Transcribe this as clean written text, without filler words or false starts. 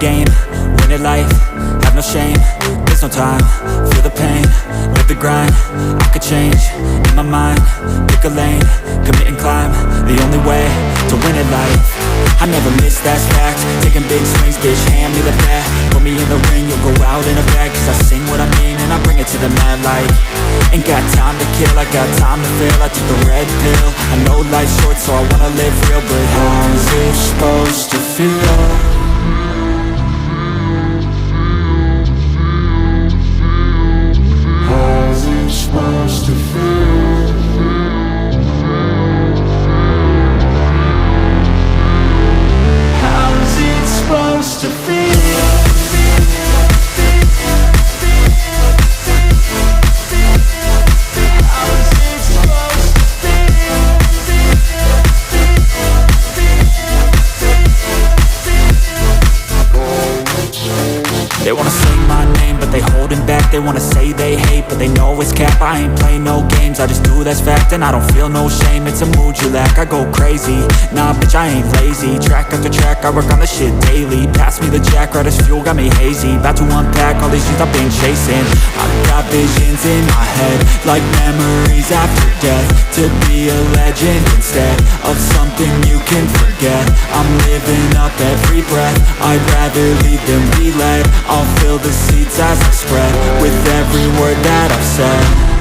game, win at life, have no shame. There's no time, feel the pain, live the grind. I could change, in my mind, pick a lane, commit and climb. The only way to win at life. I never miss, that's fact. Taking big swings, bitch, hand me the bat. Put me in the ring, you'll go out in a bag. Cause I sing what I mean and I bring it to the mad light. Ain't got time to kill, I got time to feel. I took the red pill, I know life's short so I wanna live real. But how's it supposed to feel? How's it supposed to feel? How's it supposed to feel? They wanna say my name, but they holding back. They wanna say they hate, but they know it's cap. I ain't play no games, I just do that's fact. And I don't feel no shame, it's a mood you lack. I go crazy, nah bitch I ain't lazy. Track after track, I work on this shit daily. Pass me the jack, right as fuel, got me hazy. About to unpack all these things I've been chasing. I've got visions in my head, like memories after death. To be a legend instead of something you can forget. I'm living up every breath, I'd rather lead than be led. I'll fill the seats as I spread with every word that I've said.